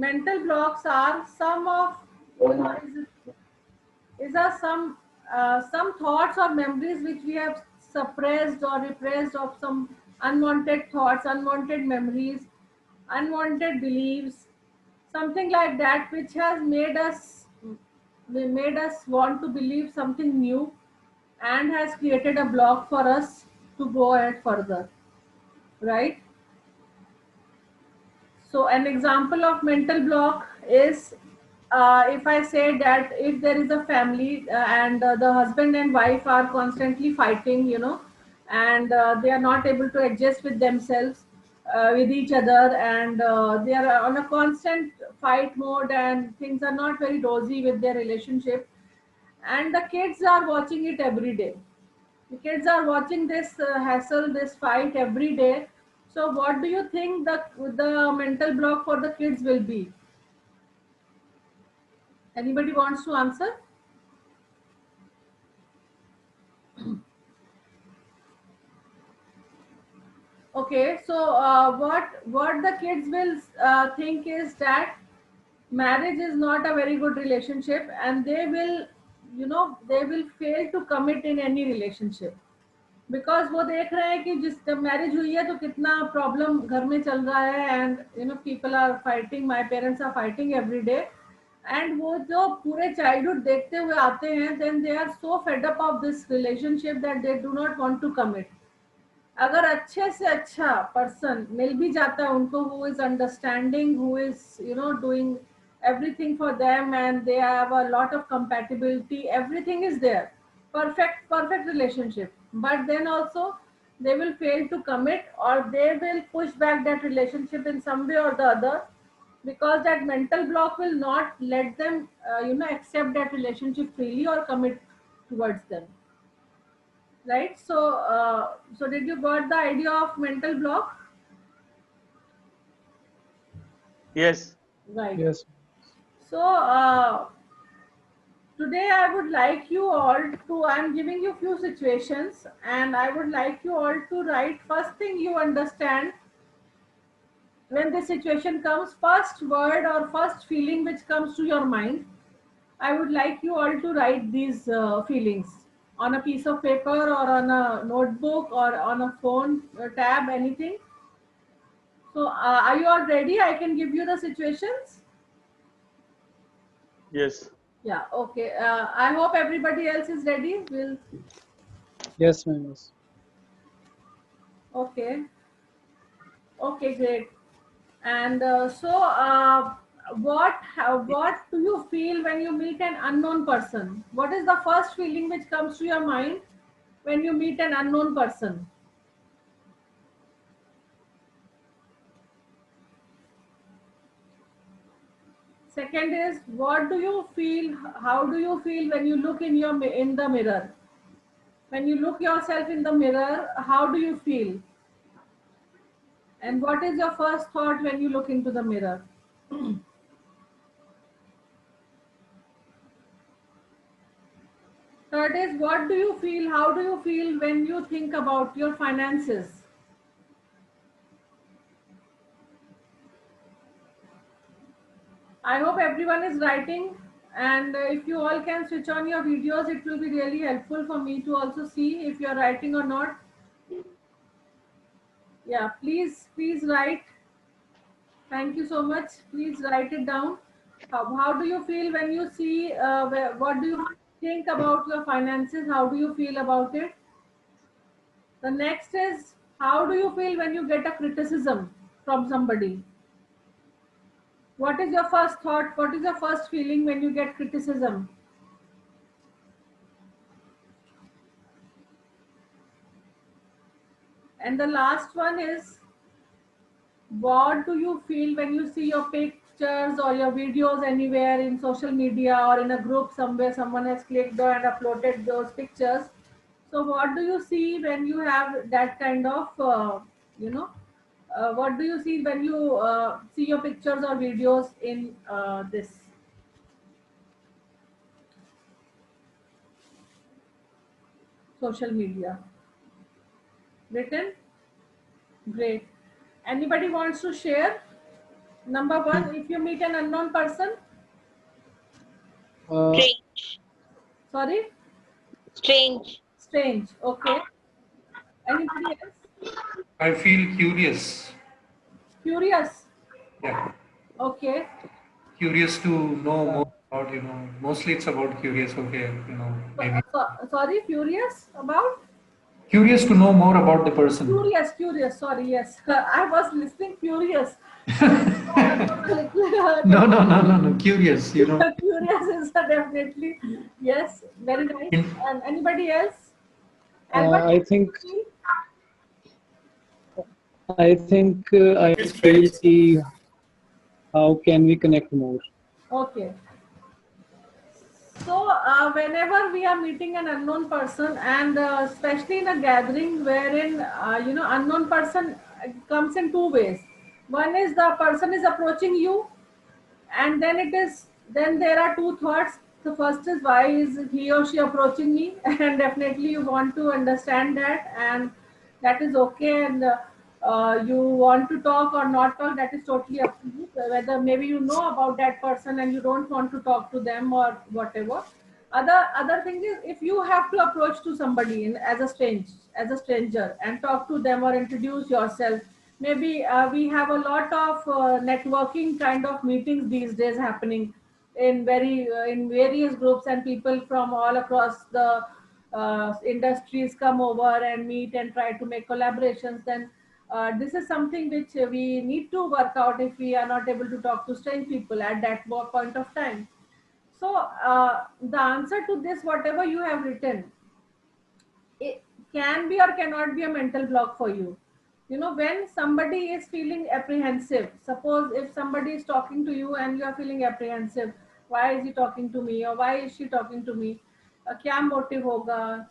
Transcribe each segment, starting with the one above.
mental blocks are some of, you know, is are some thoughts or memories which we have suppressed or repressed, of some unwanted thoughts, unwanted memories, unwanted beliefs, something like that, which has made us want to believe something new, and has created a block for us to go ahead further, right? So an example of mental block is, if I say that if there is a family, and the husband and wife are constantly fighting, you know, and they are not able to adjust with themselves, with each other, and they are on a constant fight mode, and things are not very rosy with their relationship, and the kids are watching it every day. The kids are watching this hassle, this fight every day. So, what do you think the mental block for the kids will be? Anybody wants to answer? Okay, so what the kids will think is that marriage is not a very good relationship, and they will, you know, they will fail to commit in any relationship, because वो देख रहे हैं कि जिस जब marriage हुई है तो कितना प्रॉब्लम घर में चल रहा है, and you know people are fighting, my parents are fighting every day, and वो जो पूरे चाइल्डहुड देखते हुए आते हैं, then they are so fed up of this relationship that they do not want to commit. अगर अच्छे से अच्छा पर्सन मिल भी जाता है उनको, who is understanding, who is you know doing everything for them, and they have a lot of compatibility, everything is there, perfect relationship, but then also they will fail to commit, or they will push back that relationship in some way or the other, because that mental block will not let them accept that relationship freely or commit towards them, right? So did you got the idea of mental block? Yes. Right. Yes. So today I would like you all to, I'm giving you few situations, and I would like you all to write first thing you understand when the situation comes, first word or first feeling which comes to your mind. I would like you all to write these feelings on a piece of paper, or on a notebook, or on a phone tab, anything. So are you all ready? I can give you the situations. Yes. Yeah, okay. I hope everybody else is ready. Will Yes, ma'am. Yes. Okay. Okay, great. And what do you feel when you meet an unknown person? What is the first feeling which comes to your mind when you meet an unknown person? Second is, what do you feel? How do you feel when you look in the mirror? When you look yourself in the mirror, how do you feel? And what is your first thought when you look into the mirror? Third is, what do you feel? How do you feel when you think about your finances? I hope everyone is writing, and if you all can switch on your videos, it will be really helpful for me to also see if you are writing or not. Yeah, please write. Thank you so much. Please write it down. How do you feel when you see, what do you think about your finances? How do you feel about it? The next is, how do you feel when you get a criticism from somebody? What is your first thought? What is your first feeling when you get criticism? And the last one is, what do you feel when you see your pictures or your videos anywhere in social media, or in a group somewhere, someone has clicked and uploaded those pictures? So what do you see when you have that kind of, you know, what do you see when you see your pictures or videos in this social media? Written? Great. Anybody wants to share? Number one, if you meet an unknown person, Uh, Strange. sorry, Strange. strange. Okay. Anybody else? I feel curious. Curious. Yeah, Okay. curious to know more about, mostly it's about curious, okay, maybe. Sorry, furious about? Curious to know more about the person. Curious, curious. Sorry, yes. I was listening furious. Little, No, no, no, no, no, curious, curious is definitely yes, very nice. In- And anybody else? And what I think do you I feel ki how can we connect more? feel? Okay. So, whenever we are meeting an unknown person, and especially in a gathering wherein unknown person comes in two ways. One is the person is approaching you, and then there are two thoughts. The first is, why is he or she approaching me? And definitely you want to understand that, and that is okay. And you want to talk or not talk, that is totally up to you. Whether maybe you know about that person and you don't want to talk to them or whatever. Other thing is, if you have to approach to somebody as a stranger, and talk to them or introduce yourself. Maybe we have a lot of networking kind of meetings these days happening in various groups, and people from all across the industries come over and meet and try to make collaborations. Then this is something which we need to work out if we are not able to talk to strange people at that point of time. So the answer to this, whatever you have written, it can be or cannot be a mental block for you. When somebody is feeling apprehensive, suppose if somebody is talking to you and you are feeling apprehensive, why is he talking to me or why is she talking to me? क्या motive होगा,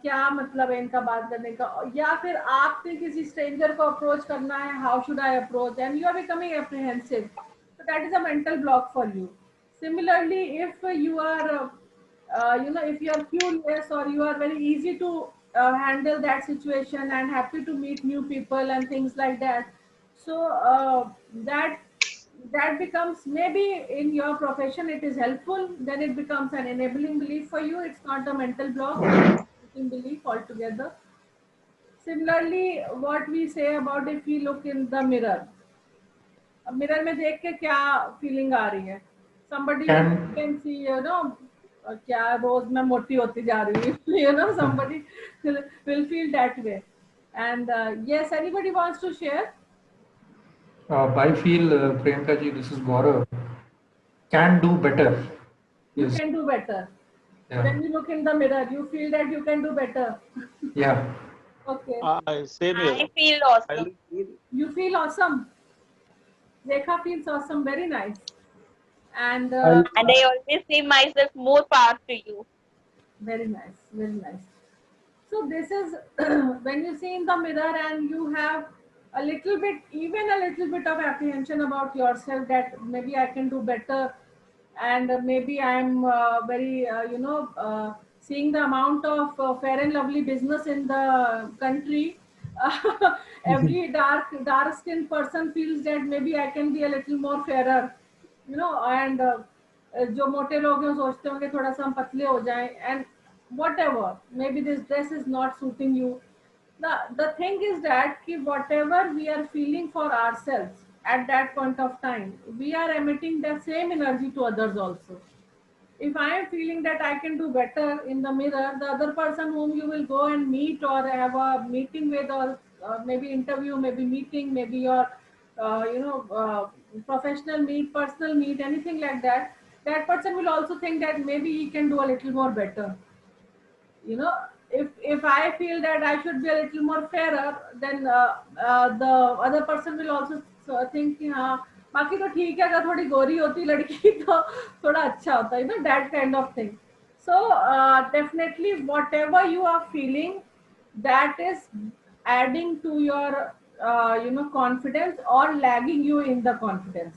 क्या मतलब है इनका बात करने का, या फिर आपने किसी स्ट्रेंजर को अप्रोच करना है, how should I approach, and you are becoming apprehensive, so that is a mental block for you. Similarly, if you are if you are curious or you are very easy to handle that situation and happy to meet new people and things like that, so that becomes, maybe in your profession it is helpful, then it becomes an enabling belief for you. It's not a mental block, it's a limiting belief altogether. Similarly, what we say about, if we look in the mirror, अब mirror में देख के क्या feeling आ रही है, somebody Can can see, क्या रोज मैं मोटी होती जा रही हूँ, somebody will feel that way. And yes, anybody wants to share? I feel, Priyanka ji, this is Gaurav, can do better. You Yes, can do better. yeah, When you look in the mirror, you feel that you can do better. yeah. Okay. Same here. I feel I awesome. feel You feel awesome. Rekha feels awesome. Very nice. And I And I always say myself, more power to you. very nice. Very nice. So this is when you see in the mirror and you have a little bit, even a little bit of apprehension about yourself, that maybe I can do better, and maybe I'm very, seeing the amount of fair and lovely business in the country. Every dark skinned person feels that maybe I can be a little more fairer, and जो मोटे लोग हैं वो सोचते होंगे थोड़ा सा हम पतले हो जाएं, and whatever, maybe this dress is not suiting you. The thing is that ki whatever we are feeling for ourselves at that point of time, we are emitting the same energy to others also. If I am feeling that I can do better in the mirror, the other person whom you will go and meet or have a meeting with, or maybe interview, maybe meeting, maybe your professional meet, personal meet, anything like that, that person will also think that maybe he can do a little more better. If I feel that I should be a little more fairer, then the other person will also think कि हाँ बाकी तो ठीक है, अगर थोड़ी गोरी होती लड़की तो थोड़ा अच्छा होता, that kind of thing. So definitely whatever you are feeling, that is adding to your confidence or lagging you in the confidence.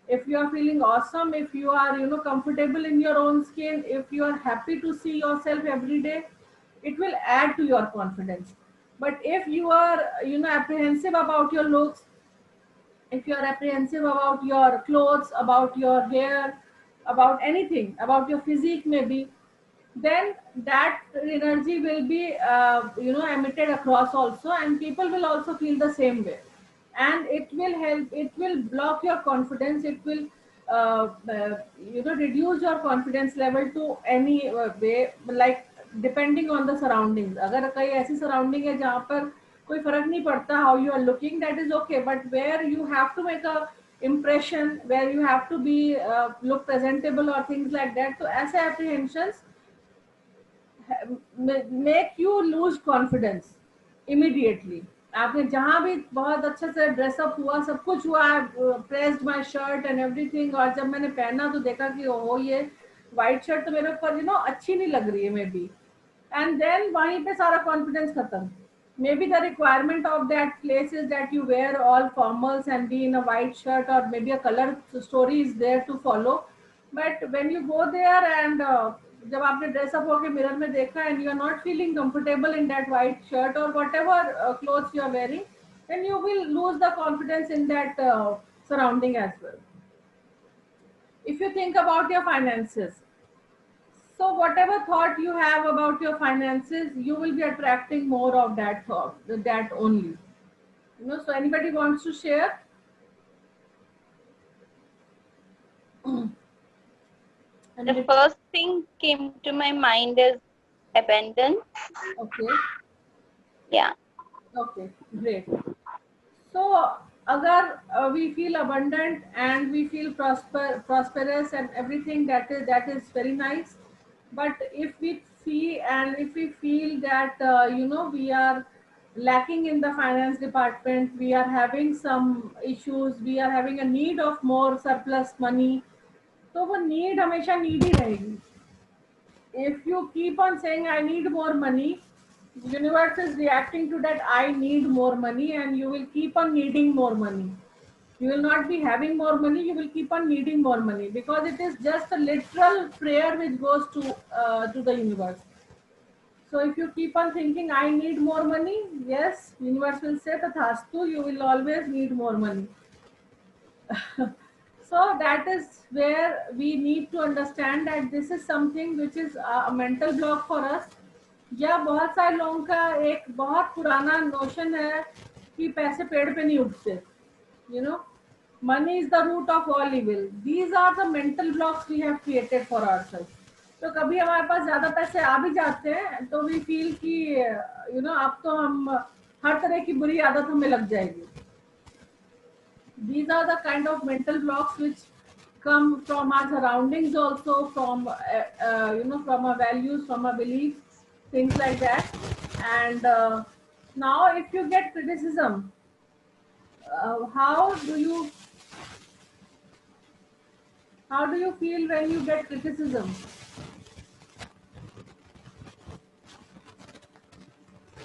If you are feeling awesome, if you are comfortable in your own skin, if you are happy to see yourself every day, it will add to your confidence. But if you are apprehensive about your looks, if you are apprehensive about your clothes, about your hair, about anything, about your physique maybe, then that energy will be emitted across also, and people will also feel the same way, and it will help, it will block your confidence, it will reduce your confidence level to any way, like depending on the surroundings. अगर कई ऐसी surrounding है जहाँ पर कोई फर्क नहीं पड़ता how you are looking, that is okay, but where you have to make a impression, where you have to be look presentable or things like that, तो ऐसे apprehensions make you lose confidence immediately. आपने जहाँ भी बहुत अच्छे से dress up हुआ, सब कुछ हुआ, pressed my shirt and everything, और जब मैंने पहना तो देखा कि ओहो ये वाइट शर्ट तो मेरे ऊपर अच्छी नहीं लग रही है मे बी, एंड देन वहीं पे सारा कॉन्फिडेंस खत्म. Maybe the requirement of that place is that you wear all formals and be in a white shirt, or maybe a color story is there to follow. But when you go there and जब आपने dress up होके mirror में देखा and you are not feeling comfortable in that white shirt or whatever clothes you are wearing, then you will lose the confidence in that surrounding as well. If you think about your finances, so whatever thought you have about your finances, you will be attracting more of that thought, that only. So anybody wants to share? The first thing came to my mind is abundance. Okay. Yeah. Okay, great. So, agar we feel abundant and we feel prosperous and everything, that is very nice. But if we feel that we are lacking in the finance department, we are having some issues, we are having a need of more surplus money, तो वो need हमेशा need ही रहेगी. If you keep on saying I need more money, the universe is reacting to that I need more money, and you will keep on needing more money. You will not be having more money, you will keep on needing more money, because it is just a literal prayer which goes to the universe. So if you keep on thinking I need more money, yes, universe will say tathastu, you will always need more money. So that is where we need to understand that this is something which is a mental block for us. या बहुत सारे लोगों का एक बहुत पुराना notion है कि पैसे पेड़ पे नहीं उगते. Money is the root of all evil. These are the mental blocks we have created for ourselves. तो कभी हमारे पास ज्यादा पैसे आ भी जाते हैं तो we feel कि अब तो हम हर तरह की बुरी आदत हमें लग जाएगी. These are the kind of mental blocks which come from our surroundings, also from from our values, from our beliefs, things like that. And now if you get criticism, how do you feel when you get criticism?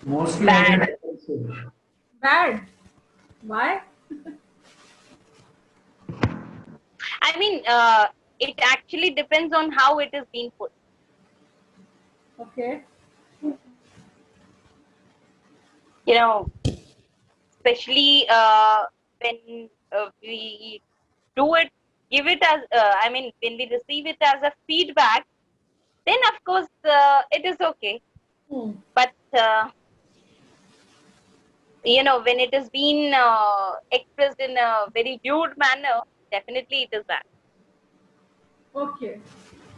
Mostly Bad. I get offensive. Bad. Why? I mean, it actually depends on how it is being put. Okay. Especially when we do it, give it as, when we receive it as a feedback, then of course it is okay. But, when it is being expressed in a very rude manner, definitely it is bad. Okay.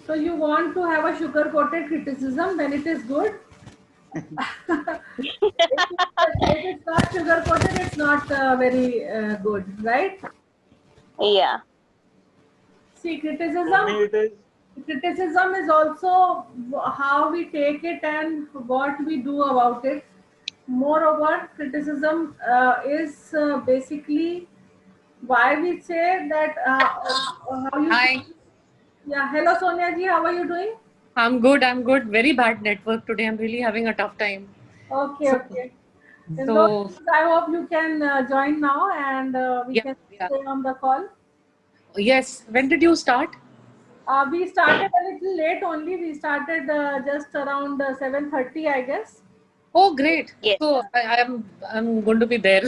So you want to have a sugar-coated criticism when it is good? If it's not sugar-coated, it's not very good, right? Yeah. See, For me, criticism is also how we take it and what we do about it. Moreover, criticism is basically why we say that how you. Hi, Yeah, hello Sonia ji, how are you doing? I'm good. I'm good. Very bad network today. I'm really having a tough time. Okay, So- okay. In so- those cases, I hope you can join now, and we Yeah, can yeah. stay on the call. Yes. When did you start? We started a little late only. We started just around 7:30, I guess. Oh, great. Yes. So I'm going to be there.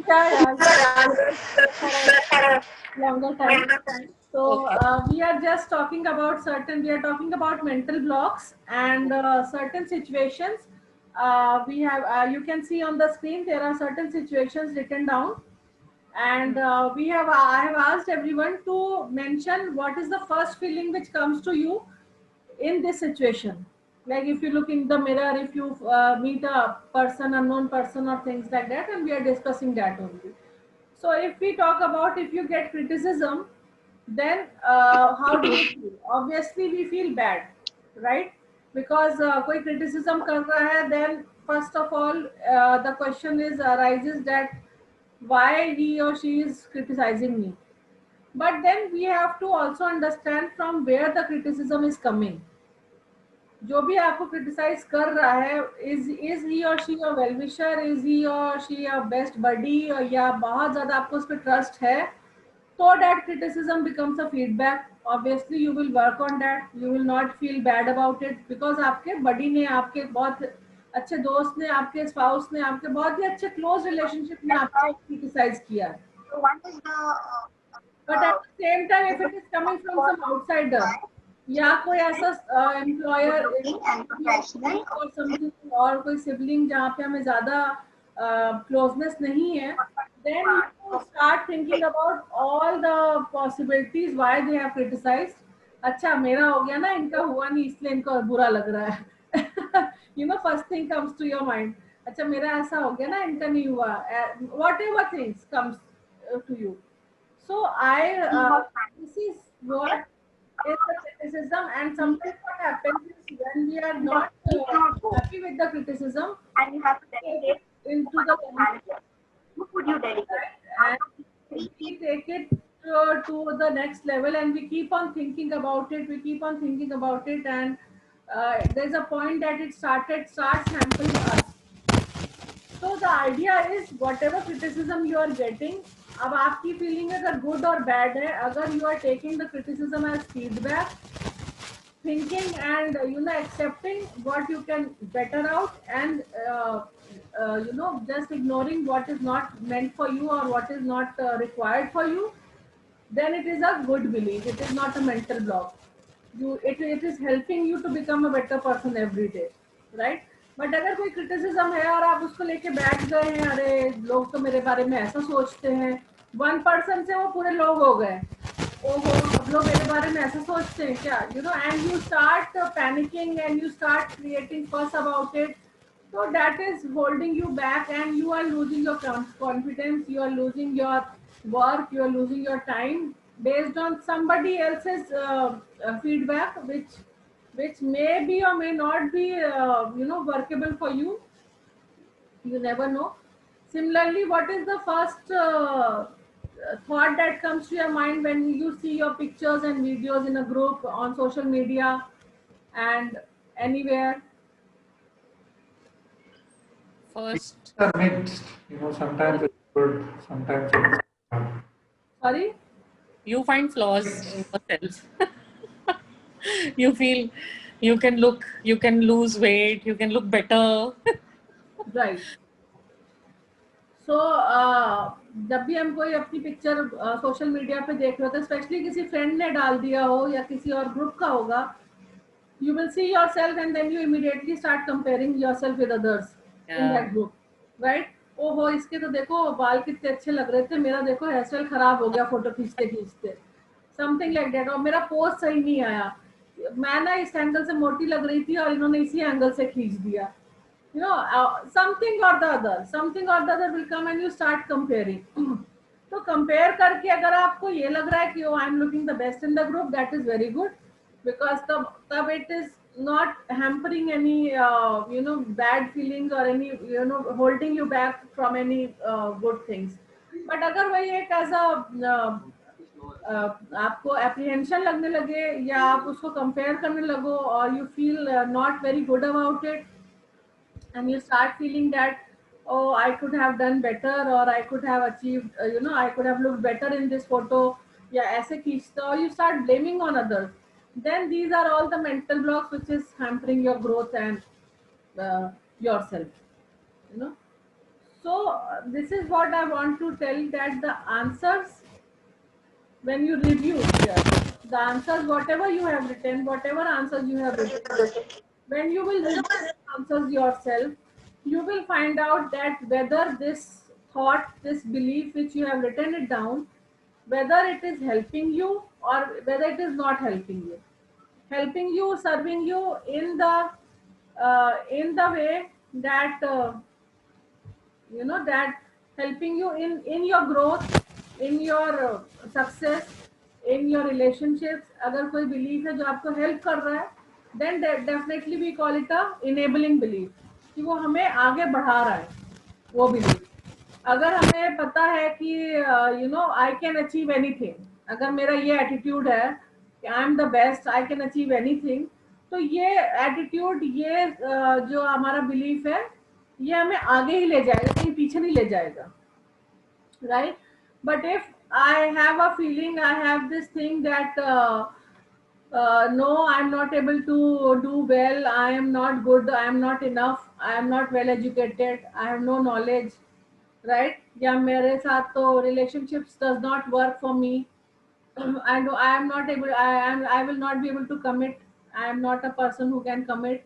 Yeah, yeah. longer time. So Okay. we are just talking about we are talking about mental blocks and certain situations. You can see on the screen, there are certain situations written down. And I have asked everyone to mention what is the first feeling which comes to you in this situation. Like if you look in the mirror, if you meet a person, unknown person or things like that, and we are discussing that only. So if we talk about, if you get criticism, then how do you feel? Obviously we feel bad, right? Because कोई criticism कर रहा है, then first of all the question is arises that why he or she is criticizing me. But then we have to also understand from where the criticism is coming. जो भी आपको criticise कर रहा है, is he और she a well wisher, is he और she a best buddy, या बहुत ज्यादा आपको उस पर ट्रस्ट है, तो that criticism becomes a feedback. Obviously you will work on that, you will not feel bad about it, because आपके बडी ने, आपके बहुत अच्छे दोस्त ने, आपके स्पाउस ने, आपके बहुत ही अच्छे क्लोज रिलेशनशिप ने आपको क्रिटिसाइज किया है. But at the same time, if it is coming from some outsider, या कोई ऐसा एम्प्लॉयर और समथिंग, और कोई सिबलिंग जहाँ पे हमें ज्यादा क्लोजनेस नहीं है, then you start thinking about all the possibilities why they have criticized. अच्छा मेरा हो गया ना, इनका हुआ नहीं इसलिए इनको बुरा लग रहा है. First thing comes to your mind. अच्छा मेरा ऐसा हो गया ना, इनका नहीं हुआ. Whatever things comes to you. So this is what is the criticism, and sometimes what happens is when we are not happy with the criticism, and you have to take it into the manager. Who would you delegate? And we take it to the next level, and we keep on thinking about it. We keep on thinking about it, and there's a point that it starts hampering us. So the idea is whatever criticism you are getting, अब आपकी feeling अगर good or bad है, अगर you are taking the criticism as feedback, thinking and accepting what you can better out, and just ignoring what is not meant for you or what is not required for you, then it is a good belief. It is not a mental block. It is helping you to become a better person every day, right? But अगर कोई criticism है और आप उसको लेके बैठ गए हैं, अरे लोग तो मेरे बारे में ऐसा सोचते हैं, 1% से वो पूरे लोग हो गए, ओहो सब लोग मेरे बारे में ऐसा सोचते हैं क्या, and you start panicking and you start creating fuss about it. So that is holding you back, and you are losing your confidence, you are losing your work, you are losing your time based on somebody else's feedback, which may be or may not be workable for you. You never know. Similarly, what is the first thought that comes to your mind when you see your pictures and videos in a group on social media and anywhere? First, Are mixed. Sometimes it's good, sometimes it's bad. Sorry. you find flaws in yourself. You feel you can lose weight, you can look better. Right. So जब भी हम कोई अपनी picture social media पे देख रहे होते हैं, स्पेशली किसी फ्रेंड ने डाल दिया हो या किसी और ग्रुप का होगा, you will see yourself and then you immediately start comparing yourself with others in that group, right? ओहो इसके तो देखो बाल कितने अच्छे लग रहे थे, मेरा देखो हेयर स्टाइल खराब हो गया फोटो खींचते खींचते, समथिंग लाइक दैट. और मेरा पोस्ट सही नहीं आया, मैं ना इस एंगल से मोटी लग रही थी और इन्होंने इसी एंगल से खींच दिया. Something or the other will come and you start comparing. तो कंपेयर करके अगर आपको ये लग रहा है कि I am looking the best in the group, that is very good, because तब it is not hampering any bad feelings or any holding you back from any good things. But अगर वही एक ऐसा आपको apprehension लगने लगे, या आप उसको compare करने लगो, और you feel not very good about it, and you start feeling that, oh I could have done better, or I could have achieved I could have looked better in this photo, या ऐसे खींचते, or you start blaming on others, then these are all the mental blocks which is hampering your growth and yourself. So this is what I want to tell, that the answers when you review the answers, whatever you have written, whatever answers you have written, when you will review the answers yourself, you will find out that whether this thought, this belief which you have written it down, whether it is helping you or whether it is not helping you, serving you in the way that that helping you in your growth, in your success, in your relationships. अगर कोई belief है जो आपको help कर रहा है, then definitely we call it a enabling belief, कि वो हमें आगे बढ़ा रहा है वो belief. अगर हमें पता है कि I can achieve anything, अगर मेरा ये attitude है कि I am the best, I can achieve anything, तो ये attitude, ये जो हमारा belief है, ये हमें आगे ही ले जाएगा, कहीं पीछे नहीं ले जाएगा, right? But if I have a feeling, I have this thing that no, I'm not able to do well, I am not good, I am not enough, I am not well educated, I have no knowledge, right? या मेरे साथ तो relationships does not work for me, I know I am not able, I will not be able to commit, I am not a person who can commit.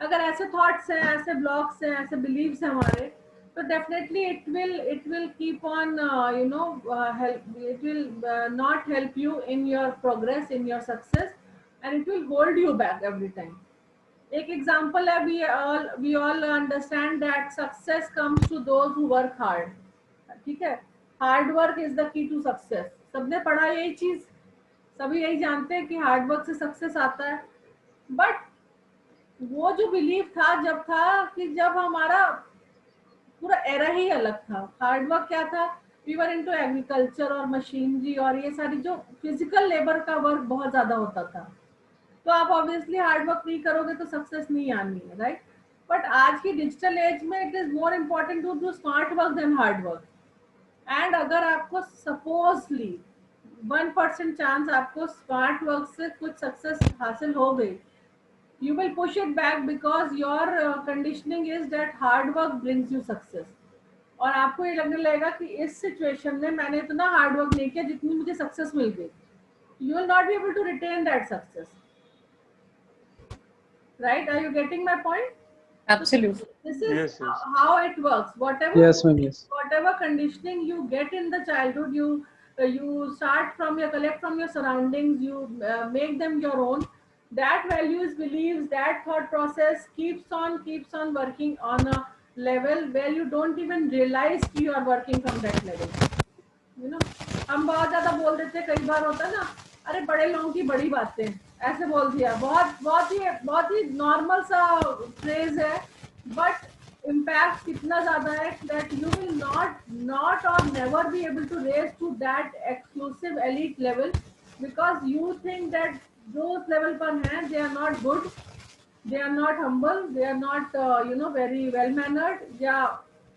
अगर ऐसे thoughts हैं, ऐसे blocks हैं, ऐसे बिलीव्स हैं हमारे, तो definitely it will keep on help, it will not help you in your progress, in your success, and it will hold you back every time. एक एग्जांपल है, we all understand that success comes to those who work hard. ठीक है, hard work is the key to success. सबने पढ़ा यही चीज, सभी यही जानते हैं कि हार्ड वर्क से सक्सेस आता है. बट वो जो बिलीफ था जब हमारा पूरा एरा ही अलग था. हार्ड वर्क क्या था, वी वर इनटू एग्रीकल्चर और मशीनरी और ये सारी जो फिजिकल लेबर का वर्क बहुत ज्यादा होता था, तो आप ऑब्वियसली हार्ड वर्क नहीं करोगे तो सक्सेस नहीं आनी है, राइट? बट आज की डिजिटल एज में it is more important to do smart work than hard work. And अगर आपको सपोजली 1% चांस आपको स्मार्ट वर्क से कुछ सक्सेस हासिल हो गई, you will push it back because your conditioning is that hard work brings you success. और आपको ये लगने लगेगा कि इस सिचुएशन में मैंने इतना हार्ड वर्क नहीं किया जितनी मुझे सक्सेस मिल गई. You will not be able to retain that success, right? Are you getting my point? Absolutely. This is Yes, yes. how it works. Whatever Yes, ma'am. Yes. whatever conditioning you get in the childhood, you start from your collect from your surroundings, you make them your own. That values, beliefs, that thought process keeps on working on a level where you don't even realize you are working from that level. हम बहुत ज्यादा बोल देते हैं, कई बार होता है ना, अरे बड़े लोगों की बड़ी बातें, ऐसे बोल दिया. बहुत ही नॉर्मल सा फ्रेज है, बट इम्पैक्ट कितना ज्यादा है that you will not or never be able to raise to that exclusive elite level because you think that those level पर हैं, they are not good, they are not humble, they are not very well mannered, या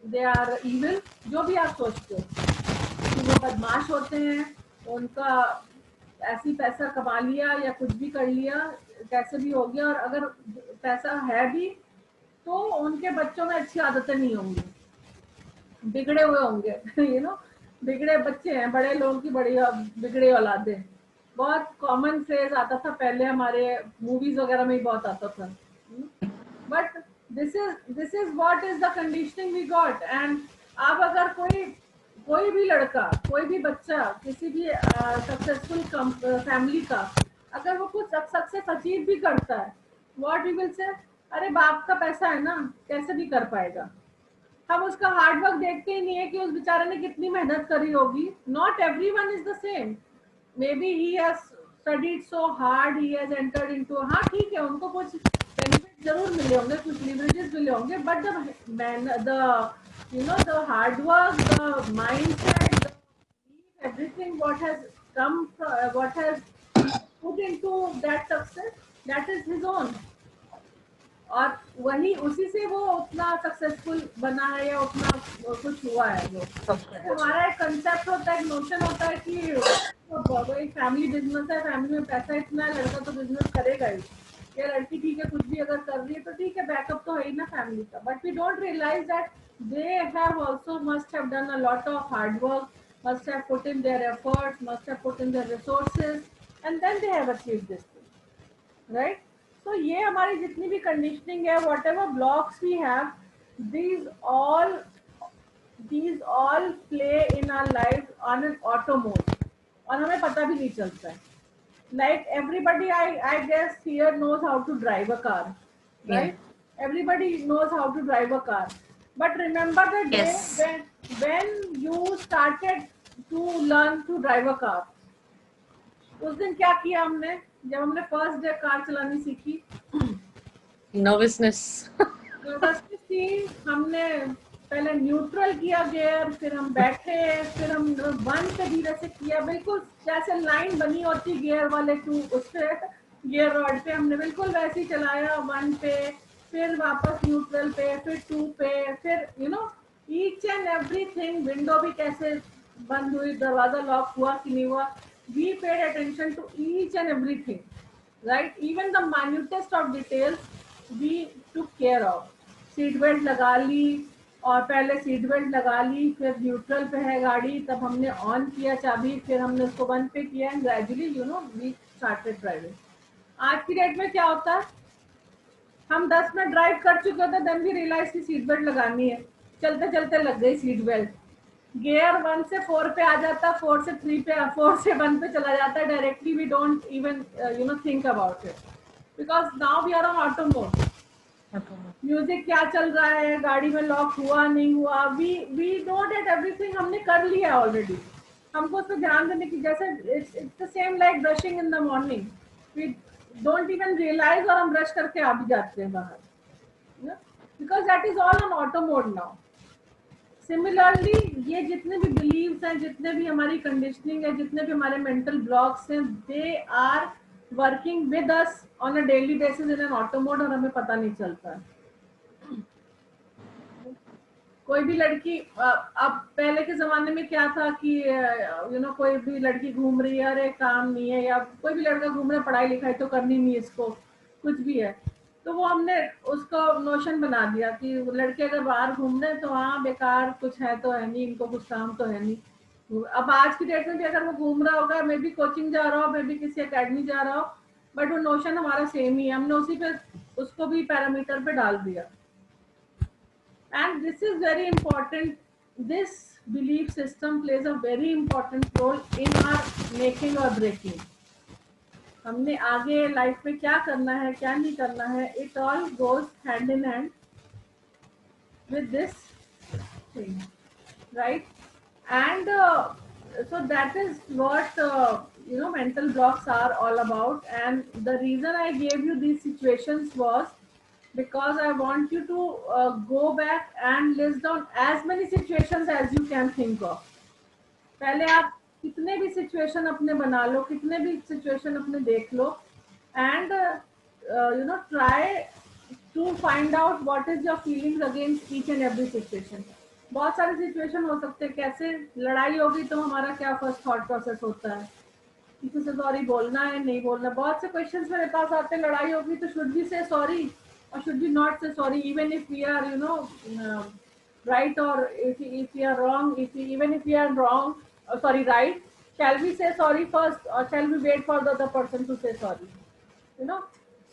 they are evil, जो भी आप सोचते हो कि वो बदमाश होते हैं, उनका ऐसी पैसा कमा लिया या कुछ भी कर लिया, कैसे भी हो गया, और अगर पैसा है भी तो उनके बच्चों में अच्छी आदतें नहीं होंगी, बिगड़े हुए होंगे. बिगड़े बच्चे हैं, बड़े लोगों की बड़ी बिगड़े औलादें. बहुत कॉमन फ्रेज आता था पहले, हमारे मूवीज वगैरह में ही बहुत आता था. But this is what is the conditioning we got. And आप अगर कोई भी लड़का, कोई भी बच्चा, किसी भी सक्सेसफुल फैमिली का, अगर वो कुछ सक्सेस अचीव भी करता है, व्हाट वी विल से, अरे बाप का पैसा है ना, कैसे भी कर पाएगा. हम उसका हार्ड वर्क देखते ही नहीं है कि उस बेचारे ने कितनी मेहनत करी होगी. Not everyone is the same. Maybe he has studied so hard, he has entered into, हाँ ठीक है, उनको कुछ benefits जरूर मिले होंगे, कुछ leverages मिले होंगे, but the hard work, the mindset, everything what has come from, what has put into that success, that is his own. और वही उसी से वो उतना सक्सेसफुल बना है या उतना कुछ हुआ है. वो हमारा एक कंसेप्ट होता है, एक नोशन होता है कि वो एक फैमिली बिजनेस है, फैमिली में पैसा इतना है, लड़का तो बिजनेस करेगा ही, या लड़की ठीक है कुछ भी अगर कर रही है तो ठीक है, बैकअप तो है ही ना फैमिली का. But we don't realize that they have also must have done a lot of hard work, must have put in their efforts, must have put in their resources, and then they have achieved this thing, right? So ये हमारी जितनी भी conditioning है, whatever blocks we have, these all these all play in our lives on an auto mode, और हमें पता भी नहीं चलता है. Like everybody, I guess here knows how to drive a car, right? Everybody knows how to drive a car. But remember the day Yes. when you started to learn to drive a car. उस दिन क्या किया हमने जब हमने first day car चलानी सीखी? Nervousness. जबरदस्ती थी. हमने पहले न्यूट्रल किया गियर, फिर हम बैठे, फिर हम वन से धीरे से किया, बिल्कुल जैसे लाइन बनी होती गियर वाले टू उस पे गियर रॉड पे हमने बिल्कुल वैसे ही चलाया. वन पे, फिर वापस न्यूट्रल पे, फिर टू पे, फिर you know each and everything. Window भी कैसे बंद हुई, दरवाजा लॉक हुआ कि नहीं हुआ. We paid attention to each and everything, right? Even the minutest of details we took care of. Seat belt लगा ली, और पहले सीट बेल्ट लगा ली, फिर न्यूट्रल पे है गाड़ी, तब हमने ऑन किया चाबी, फिर हमने उसको वन पे किया, and gradually you know we started driving. आज की डेट में क्या होता है, हम 10 मिनट ड्राइव कर चुके होते, देन वी रियलाइज की सीट बेल्ट लगानी है, चलते चलते लग गई सीट बेल्ट. गियर 1 से 4 पे आ जाता, 4 से 3 पे, 4 से 1 पे चला जाता है directly. We don't even you know think about it, because now we are on auto mode. Music क्या चल रहा है, गाड़ी में लॉक हुआ नहीं हुआ, वी नो दैट एवरीथिंग हमने कर लिया ऑलरेडी. हमको उस पर ध्यान देने की, जैसे it's the same like brushing in the morning. We don't even realize, और हम ब्रश करके आ भी जाते हैं बाहर, because that is all on auto mode now. Similarly ये जितने भी बिलीव्स हैं, जितने भी हमारी कंडीशनिंग है, जितने भी हमारे मेंटल ब्लॉक्स हैं, they are working with us on a daily basis in an auto mode, और हमें पता नहीं चलता. कोई भी लड़की, अब पहले के जमाने में क्या था कि यू नो कोई भी लड़की घूम रही है, अरे काम नहीं है, या कोई भी लड़का घूम रहा है, पढ़ाई लिखाई तो करनी नहीं इसको, कुछ भी है, तो वो हमने उसको नोशन बना दिया कि लड़के अगर बाहर घूम रहे हैं तो हाँ बेकार, कुछ है तो है नहीं, इनको कुछ काम तो है नहीं. अब आज की डेट में भी अगर वो घूम रहा होगा, मे बी कोचिंग जा रहा हो, मे बी किसी अकेडमी जा रहा हो, बट वो नोशन हमारा सेम ही है, हमने उसी पे उसको भी पैरामीटर पे डाल दिया. And this is very important. This belief system plays a very important role in our making or breaking. हमने आगे लाइफ में क्या करना है, क्या नहीं करना है, it all goes hand in hand with this thing, right? And so that is what you know mental blocks are all about. And the reason I gave you these situations was because I want you to go back and list down as many situations as you can think of. पहले आप कितने भी situation अपने बना लो, कितने भी situation अपने देख लो, and you know try to find out what is your feelings against each and every situation. बहुत सारे सिचुएशन हो सकते हैं. कैसे लड़ाई होगी तो हमारा क्या फर्स्ट थॉट प्रोसेस होता है, किसी से सॉरी बोलना है, नहीं बोलना. बहुत से क्वेश्चंस मेरे पास आते हैं, लड़ाई होगी तो शुड वी से sorry or should we not say sorry, even if we are you know right, or if we are wrong, even if we are wrong, sorry, right, shall we say sorry first or shall we wait for the other person to say sorry, you know?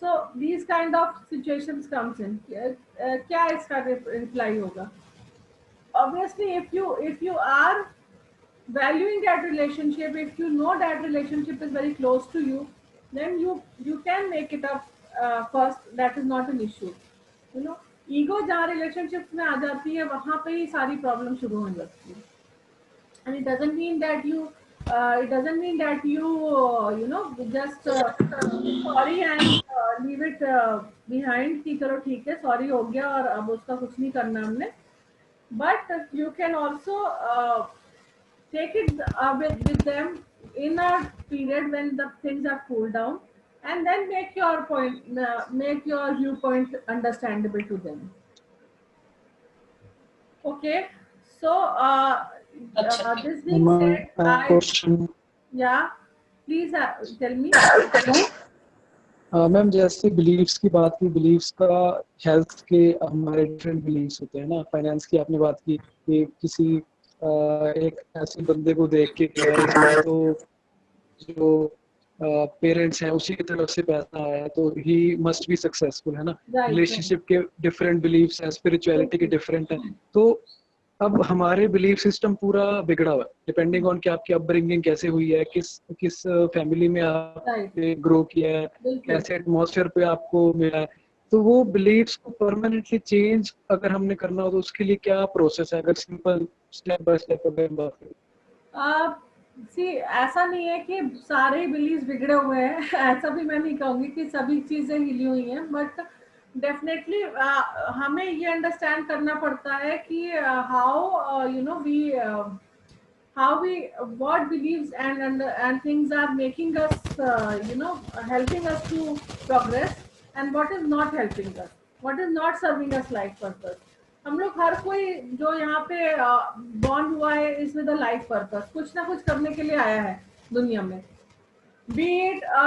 So these kind of situations comes in. क्या इसका reply होगा? Obviously if you are valuing that relationship, if you know that relationship is very close to you, then you can make it up first. That is not an issue, you know. Ego जहाँ relationship में आ जाती है, वहाँ पे ही सारी problem शुरू हो जाती है. and it doesn't mean that you you know just sorry and leave it behind कि चलो ठीक है, सॉरी हो गया और अब उसका कुछ नहीं करना हमने. but you can also take it with them in a period when the things are cooled down, and then make your viewpoint understandable to them. Okay, so this being said, question. yeah, please tell me. Ma'am जैसे beliefs की बात की, beliefs का health के हमारे different beliefs होते हैं ना. फाइनेंस की आपने बात की कि किसी एक ऐसे बंदे को देख के कि यार इसमें तो जो पेरेंट्स हैं उसी की तरफ से पैसा आया है तो ही मस्ट बी सक्सेसफुल, है ना। Right, रिलेशनशिप के डिफरेंट बिलीफ्स हैं, स्पिरिचुअलिटी के डिफरेंट हैं, तो अब हमारे बिलीफ सिस्टम पूरा बिगड़ा हुआ है डिपेंडिंग ऑन कि आपकी अपब्रिंगिंग कैसे हुई है, किस किस फैमिली में right. आपने ग्रो किया है, बिल्कुल। कैसे एटमॉस्फेयर पे आपको मिला है। तो वो बिलीफ्स को परमानेंटली चेंज अगर हमने करना हो तो उसके लिए क्या प्रोसेस है, अगर सिंपल स्टेप बाय स्टेप अगर बात करें। सी ऐसा नहीं है कि सारे बिलीव्स बिगड़े हुए हैं ऐसा भी मैं नहीं कहूँगी कि सभी चीज़ें हिली हुई हैं, बट डेफिनेटली हमें ये अंडरस्टैंड करना पड़ता है कि how you know we how we what beliefs and things are making us helping us to progress, and what is not helping us, what is not serving us life purpose. हम लोग हर कोई जो यहाँ पे बॉर्न हुआ है is with a life purpose, कुछ ना कुछ करने के लिए आया है दुनिया में. Be it a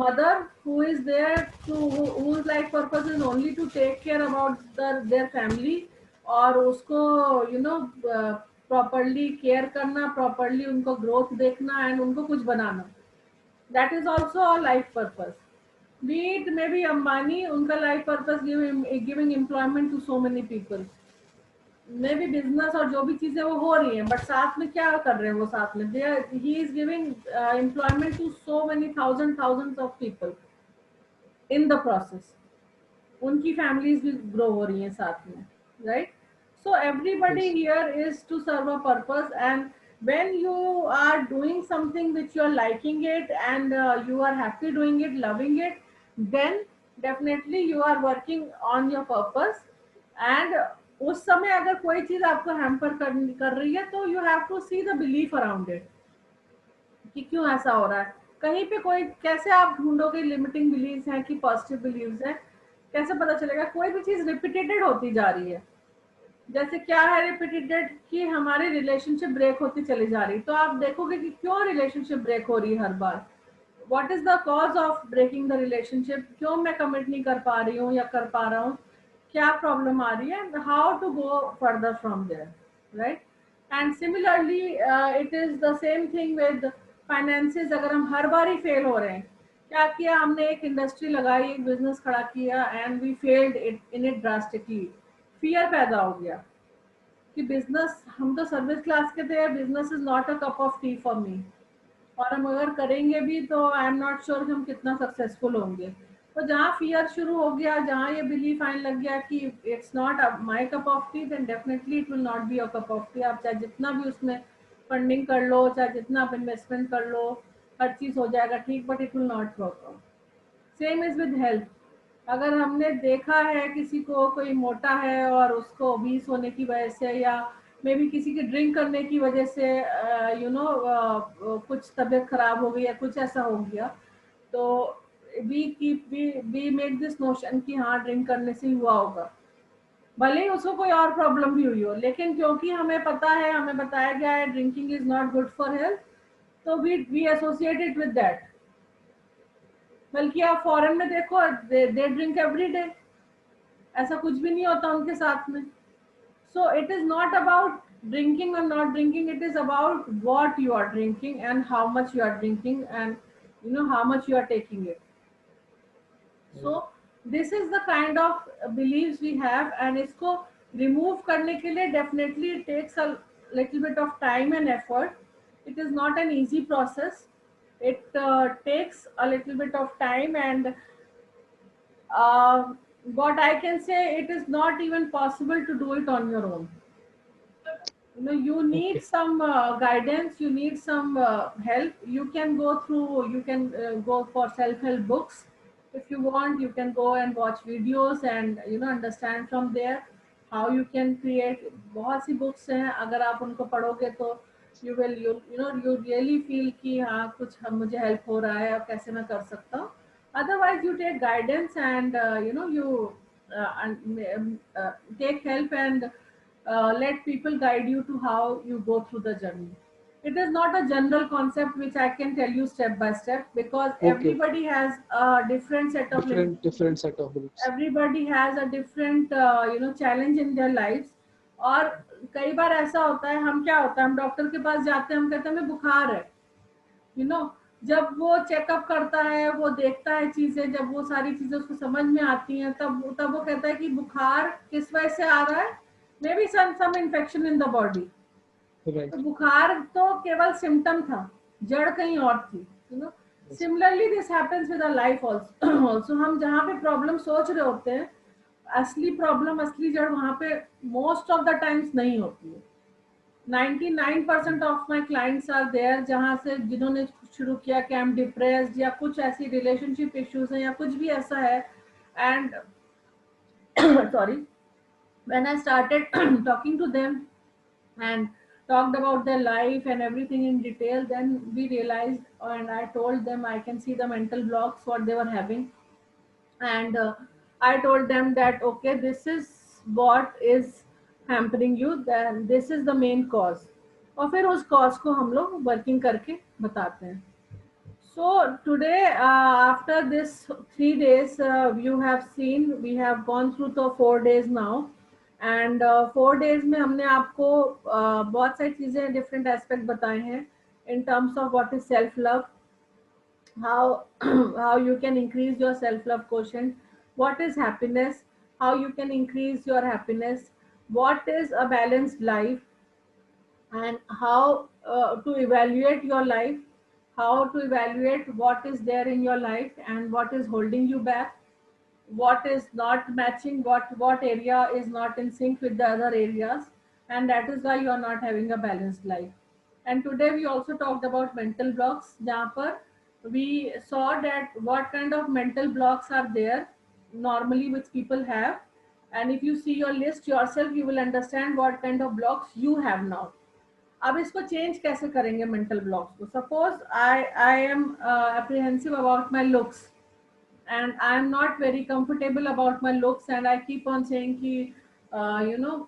mother who is there whose life purpose is only to take care about their family, और उसको प्रॉपरली केयर करना, प्रॉपरली उनको ग्रोथ देखना एंड उनको कुछ बनाना, that is also a life purpose. Be it maybe Ambani, उनका life purpose giving employment to so many people. मे भी business और जो भी चीजें वो हो रही हैं, बट साथ में क्या कर रहे हैं वो, साथ में ही is giving employment to so many thousands of people in the process. उनकी फैमिलीज भी ग्रो हो रही हैं साथ में, right. So everybody here is to serve a purpose, and when you are doing something which you are liking it and you are happy doing it, loving it, then definitely you are working on your purpose. And उस समय अगर कोई चीज आपको hamper कर रही है तो you have to see the belief around it कि क्यों ऐसा हो रहा है. कहीं पे कोई, कैसे आप ढूंढोगे लिमिटिंग बिलीव्स हैं कि पॉजिटिव बिलीव्स हैं, कैसे पता चलेगा. कोई भी चीज रिपीटेटेड होती जा रही है. जैसे क्या है रिपीटेटेड कि हमारी रिलेशनशिप ब्रेक होती चली जा रही, तो आप देखोगे कि क्यों रिलेशनशिप ब्रेक हो रही है हर बार. What is the cause of breaking the relationship, क्यों मैं कमिट नहीं कर पा रही हूँ या कर पा रहा हूँ, क्या प्रॉब्लम आ रही है, how to go further from there, right. And similarly it is the same thing with finances. अगर हम हर बार ही फेल हो रहे हैं, क्या किया हमने, एक इंडस्ट्री लगाई, एक बिजनेस खड़ा किया and we failed in it drastically. Fear पैदा हो गया कि बिजनेस, हम तो सर्विस क्लास के थे, business is not a cup of T for me, और हम अगर करेंगे भी तो आई एम नॉट श्योर कि हम कितना सक्सेसफुल होंगे. तो जहाँ फियर शुरू हो गया, जहाँ ये बिलीफ आने लग गया कि it's not my cup of tea, then definitely it will not be a cup of tea. आप चाहे जितना भी उसमें फंडिंग कर लो, चाहे जितना आप इन्वेस्टमेंट कर लो, हर चीज़ हो जाएगा ठीक, but it will not work out. Same is with health. अगर हमने देखा है किसी को, कोई मोटा है और उसको ओबीस होने की वजह से, या मे बी किसी की ड्रिंक करने की वजह से कुछ तबीयत खराब हो गई या कुछ ऐसा हो गया, तो वी मेक दिस नोशन कि हाँ ड्रिंक करने से हुआ होगा, भले ही उसको कोई और प्रॉब्लम भी हुई हो, लेकिन क्योंकि हमें पता है, हमें बताया गया है drinking is not good for health, तो we associate it with that. बल्कि आप फॉरेन में देखो, दे ड्रिंक एवरी डे, ऐसा कुछ भी नहीं होता उनके साथ में. So it is not about drinking और not drinking, it is about what you are drinking and how much you are drinking and how much you are taking it. So this is the kind of believes we have, and इसको remove करने के लिए definitely it takes a little bit of time and effort. It is not an easy process. It takes a little bit of time, and what I can say, it is not even possible to do it on your own. You need some guidance, you need some help. You can go for self-help books if you want. You can go and watch videos and understand from there how you can create. बहुत सी books हैं, अगर आप उनको पढ़ोगे तो you really feel कि हाँ कुछ मुझे help हो रहा है और कैसे मैं कर सकता हूँ. Otherwise you take guidance and you take help and let people guide you to how you go through the journey. It is not a general concept which I can tell you step by step, because everybody has a different set of different set of beliefs. Everybody has a different challenge in their lives, or कई बार ऐसा होता है, हम क्या होता है, हम doctor के पास जाते हैं, हम कहते हैं हमें बुखार है, यू नो, जब वो चेकअप करता है, वो देखता है चीजें, जब वो सारी चीजें उसको समझ में आती हैं, तब वो कहता है कि बुखार किस वजह से आ रहा है, may be some infection in the body. Right. तो बुखार तो केवल सिम्टम था, जड़ कहीं और थी, you know. Similarly this happens with our life also. हम जहाँ पे प्रॉब्लम सोच रहे होते हैं, असली प्रॉब्लम, असली जड़ वहाँ पे मोस्ट ऑफ द टाइम्स नहीं होती है। 99% of my clients are there जहाँ से, जिन्होंने शुरू किया कि आई एम डिप्रेस्ड या कुछ ऐसी रिलेशनशिप इश्यूज हैं या कुछ भी ऐसा है, and sorry, when I started talking to them and talked about their life and everything in detail, then we realized, and I told them, I can see the mental blocks what they were having, and I told them that okay, this is what is hampering you, then this is the main cause, और फिर उस cause को हम लोग working करके बताते हैं। So today, after this 3 days, you have seen we have gone through the 4 days now, and 4 days में हमने आपको बहुत सारी चीजें different aspect बताए हैं in terms of what is self love, how how you can increase your self love quotient, what is happiness, how you can increase your happiness, what is a balanced life, and how to evaluate your life, how to evaluate what is there in your life and what is holding you back, what is not matching, what area is not in sync with the other areas, and that is why you are not having a balanced life. And today we also talked about mental blocks, जहाँ पर we saw that what kind of mental blocks are there normally which people have, and if you see your list yourself you will understand what kind of blocks you have now. अब इसको change कैसे करेंगे mental blocks को? Suppose I am apprehensive about my looks and I am not very comfortable about my looks, and I keep on saying ki you know,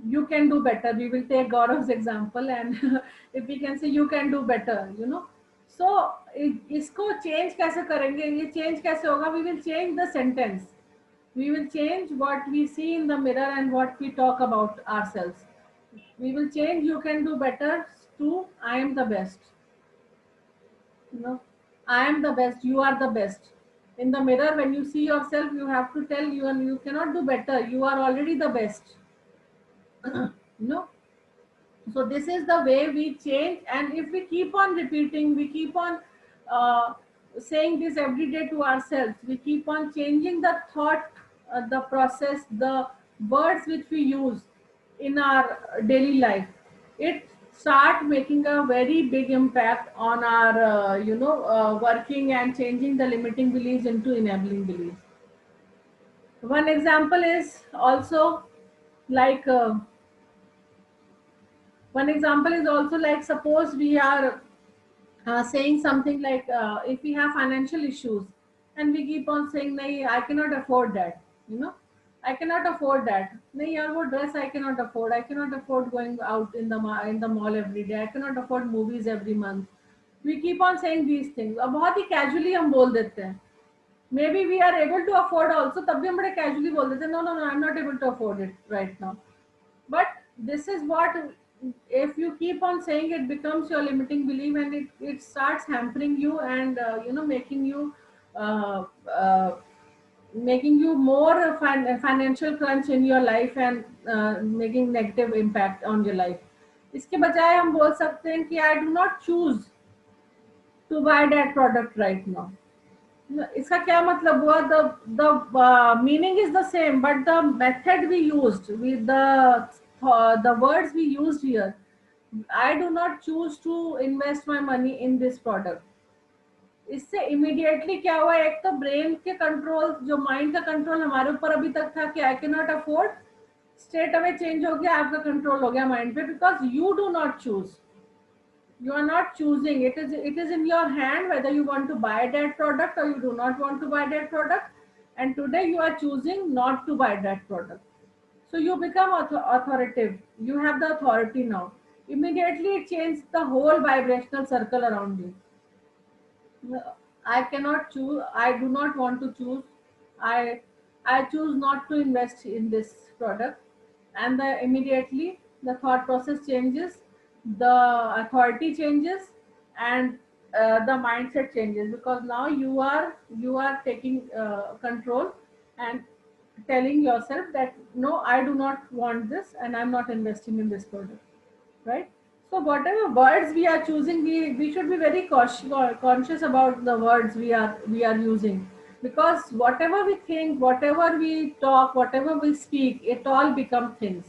you can do better. We will take Gaurav's example, and if we can say you can do better, you know. So इसको change कैसे करेंगे? ये change कैसे होगा? We will change the sentence. We will change what we see in the mirror and what we talk about ourselves. We will change you can do better to I am the best. You know, I am the best, you are the best. In the mirror, when you see yourself, you have to tell you, and you cannot do better, you are already the best. You know, so this is the way we change, and if we keep on repeating, we keep on uh, saying this every day to ourselves, we keep on changing the thought, the process, the words which we use in our daily life, it start making a very big impact on our working and changing the limiting beliefs into enabling beliefs. One example is also like one example is also like, suppose we are saying something like if we have financial issues and we keep on saying nahi, I cannot afford that, you know, I cannot afford that, nahi yaar wo dress I cannot afford, I cannot afford going out in the mall every day, I cannot afford movies every month. We keep on saying these things और बहुत ही casually हम बोल देते हैं. Maybe we are able to afford also, तब भी हम बड़े casually बोल देते हैं no, I'm not able to afford it right now. But this is what, if you keep on saying, it becomes your limiting belief, and it starts hampering you, and making you uh, uh, making you more financial crunch in your life, and making negative impact on your life. इसके बजाय हम बोल सकते हैं कि I do not choose to buy that product right now. इसका क्या मतलब हुआ? The meaning is the same, but the method we used, with the words we used here, I do not choose to invest my money in this product. इससे immediately क्या हुआ? एक तो brain के कंट्रोल, जो माइंड का control हमारे ऊपर अभी तक था कि I can not afford, straight away change हो गया, आपका कंट्रोल हो गया माइंड पे, because you do not choose. You are not choosing. It is in your hand whether you want to buy that product or you do not want to buy that product. And today you are choosing not to buy that product. So you become authoritative. You have the authority now. Immediately it changes the whole vibrational circle around you. I cannot choose. I do not want to choose. I choose not to invest in this product. and immediately the thought process changes, the authority changes, and the mindset changes, because now you are taking control and telling yourself that no, I do not want this and I'm not investing in this product, right? So whatever words we are choosing, we should be very conscious about the words we are using, because whatever we think, whatever we talk, whatever we speak, it all become things.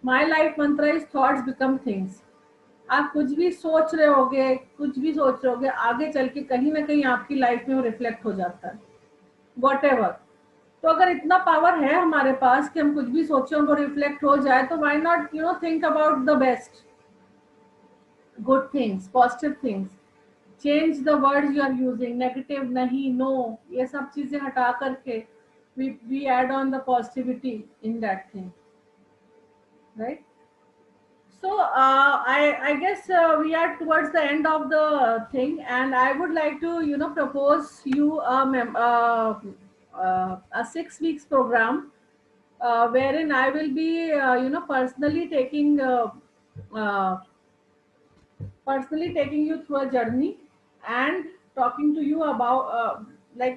My life mantra is thoughts become things. आप कुछ भी सोच रहे होगे, कुछ भी सोच रहे होगे, आगे चल के कहीं ना कहीं आपकी लाइफ में वो रिफ्लेक्ट हो जाता है, whatever. तो अगर इतना पावर है हमारे पास कि हम कुछ भी सोचें और वो रिफ्लेक्ट हो जाए, तो why not think about the best, good things, positive things. Change the words you are using. Negative नहीं, नो, ये सब चीजें हटा करके we add on the positivity in that thing, right? So I guess we are towards the end of the thing, and I would like to propose you a 6 weeks program wherein I will be personally taking you through a journey and talking to you about like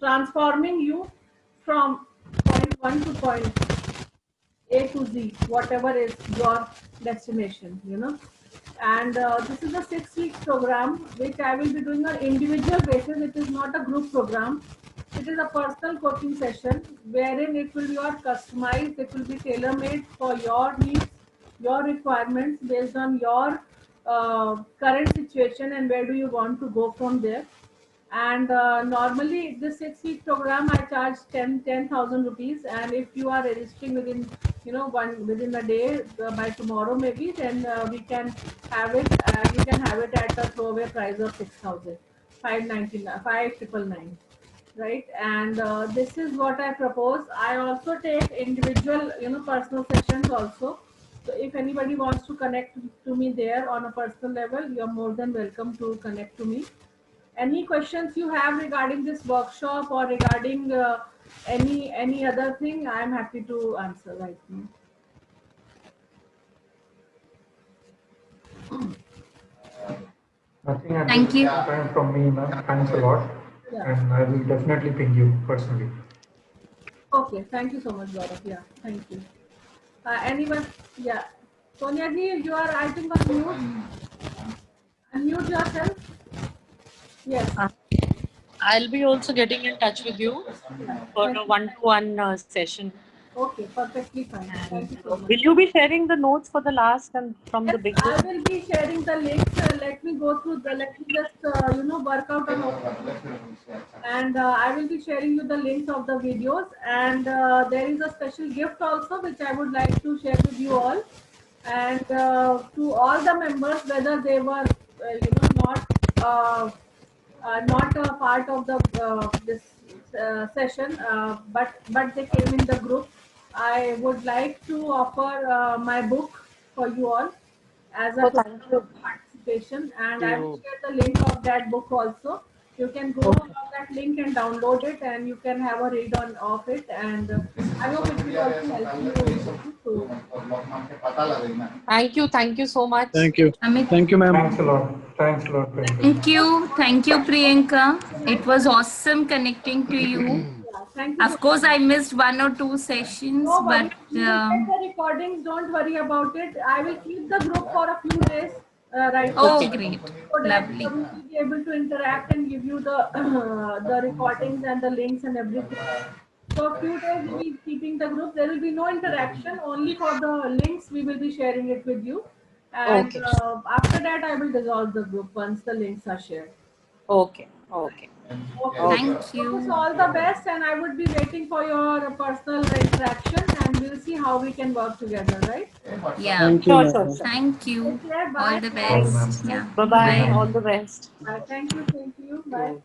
transforming you from point 1 to point A to Z, whatever is your destination, And this is a 6 weeks program which I will be doing on individual basis. It is not a group program. It is a personal coaching session wherein it will be your customized, it will be tailor-made for your needs, your requirements based on your current situation and where do you want to go from there. And normally this 6 week program I charge 10,000 rupees, and if you are registering within within a day, by tomorrow maybe, then we can have it. You can have it at a throwaway price of 5,999, right? And this is what I propose. I also take individual personal sessions also. So if anybody wants to connect to me there on a personal level, you are more than welcome to connect to me. Any questions you have regarding this workshop or regarding any other thing, I am happy to answer right now. Nothing at Thank this you. time from me, ma'am. Thanks a lot. Yeah. And I will definitely ping you personally. Okay, thank you so much, Gaurav. Yeah, thank you. Anyone? Yeah. Sonia ji, you are, I think, on mute. Unmute yourself. Yes. I'll be also getting in touch with you for a one-to-one session. Okay, perfectly fine. Thank you so much. Will you be sharing the notes for the last and from the Yes, beginning? I will be sharing the links. Let me go through the. Let me just work out on all, and I will be sharing you the links of the videos. And there is a special gift also which I would like to share with you all, and to all the members, whether they were not a part of the this session, but they came in the group. I would like to offer my book for you all as a participation, and I will share the link of that book also. You can go on that link and download it, and you can have a read of it. And I hope it will also help you. Thank you so much. Thank you. Amit, Thank you, ma'am. Thanks a lot. Thanks a lot, Priyanka. thank you, Priyanka. It was awesome connecting to you. Yeah, thank you. Of course, I missed 1 or 2 sessions, No worries. but You will get the recordings. Don't worry about it. I will keep the group for a few days. Right. oh, now, great, so that lovely. we will be able to interact and give you the the recordings and the links and everything. So a few days we will be keeping the group. There will be no interaction. Only for the links we will be sharing it with you. And after that, I will dissolve the group once the links are shared. Okay. Okay. Thank you. So all the best, and I would be waiting for your personal interaction, and we'll see how we can work together, right? Yeah, Thank you, ma'am. thank you. Take care. Bye. All the best. Yeah. Bye-bye. All the best. Bye. Thank you. Thank you. Bye.